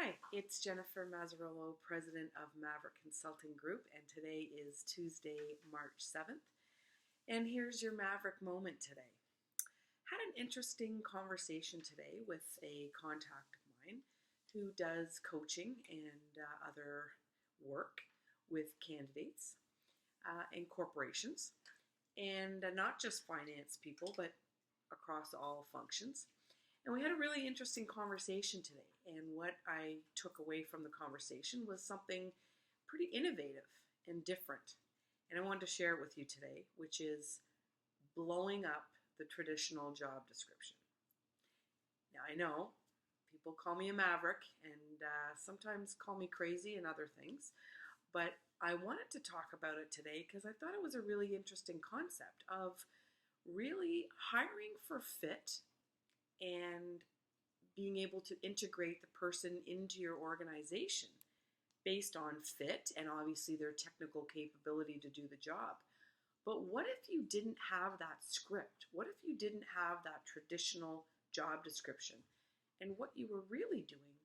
Hi, it's Jennifer Mazzarillo, president of Maverick Consulting Group, and today is Tuesday, March 7th. And here's your Maverick moment today. Had an interesting conversation today with a contact of mine who does coaching and other work with candidates and corporations, and not just finance people, but across all functions. And we had a really interesting conversation today. And what I took away from the conversation was something pretty innovative and different. And I wanted to share it with you today, which is blowing up the traditional job description. Now, I know people call me a maverick and sometimes call me crazy and other things, but I wanted to talk about it today because I thought it was a really interesting concept of really hiring for fit and being able to integrate the person into your organization based on fit and obviously their technical capability to do the job. But what if you didn't have that script? What if you didn't have that traditional job description? And what you were really doing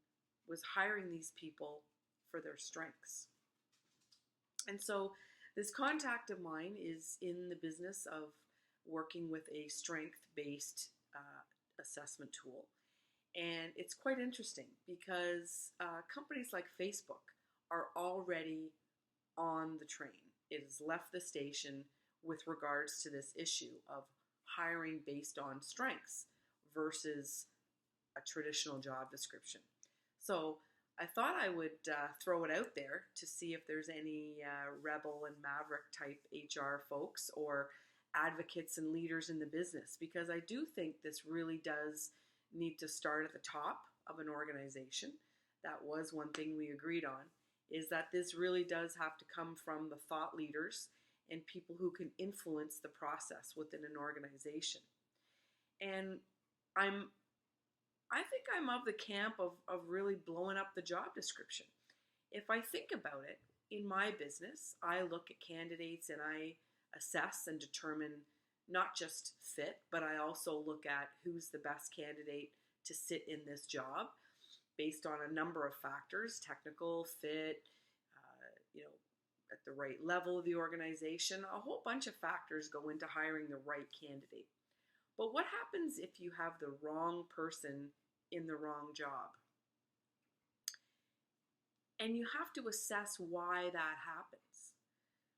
was hiring these people for their strengths. And so this contact of mine is in the business of working with a strength-based assessment tool. And it's quite interesting because companies like Facebook are already on the train. It has left the station with regards to this issue of hiring based on strengths versus a traditional job description. So I thought I would throw it out there to see if there's any rebel and maverick type HR folks or advocates and leaders in the business, because I do think this really does need to start at the top of an organization. That was one thing we agreed on, is that this really does have to come from the thought leaders and people who can influence the process within an organization. And I think I'm of the camp of really blowing up the job description. If I think about it, in my business, I look at candidates and I assess and determine not just fit, but I also look at who's the best candidate to sit in this job based on a number of factors: technical fit, at the right level of the organization. A whole bunch of factors go into hiring the right candidate. But what happens if you have the wrong person in the wrong job? And you have to assess why that happens.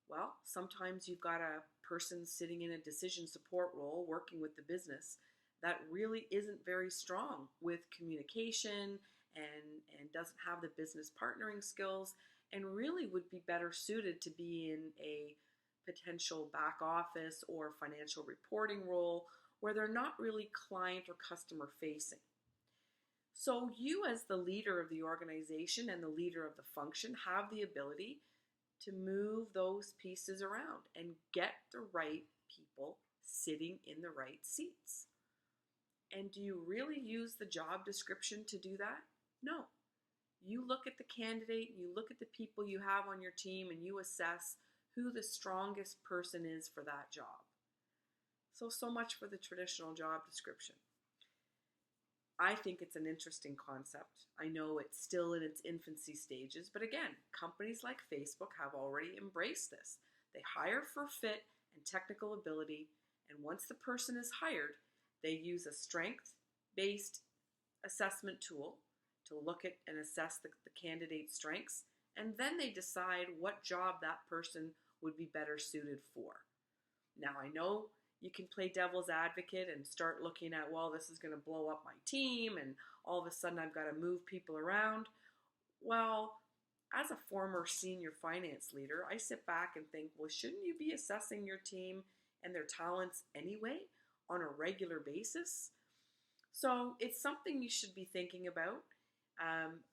Well, sometimes you've got a person sitting in a decision support role working with the business that really isn't very strong with communication and doesn't have the business partnering skills and really would be better suited to be in a potential back office or financial reporting role where they're not really client or customer facing. So you, as the leader of the organization and the leader of the function, have the ability to move those pieces around and get the right people sitting in the right seats. And do you really use the job description to do that? No. You look at the candidate, you look at the people you have on your team, and you assess who the strongest person is for that job. So much for the traditional job description. I think it's an interesting concept. I know it's still in its infancy stages, but again, companies like Facebook have already embraced this. They hire for fit and technical ability, and once the person is hired, they use a strength-based assessment tool to look at and assess the candidate's strengths, and then they decide what job that person would be better suited for. Now, I know you can play devil's advocate and start looking at, well, this is going to blow up my team and all of a sudden I've got to move people around. Well, as a former senior finance leader, I sit back and think, well, shouldn't you be assessing your team and their talents anyway on a regular basis? So it's something you should be thinking about.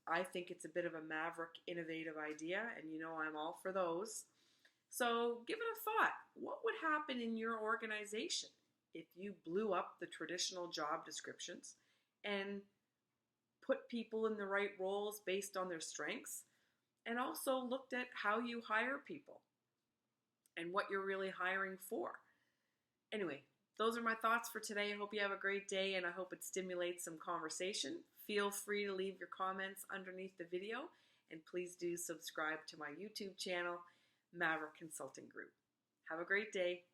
I think it's a bit of a maverick, innovative idea, and I'm all for those. So give it a thought. What would happen in your organization if you blew up the traditional job descriptions and put people in the right roles based on their strengths, and also looked at how you hire people and what you're really hiring for? Anyway, those are my thoughts for today. I hope you have a great day, and I hope it stimulates some conversation. Feel free to leave your comments underneath the video, and please do subscribe to my YouTube channel, Maverick Consulting Group. Have a great day.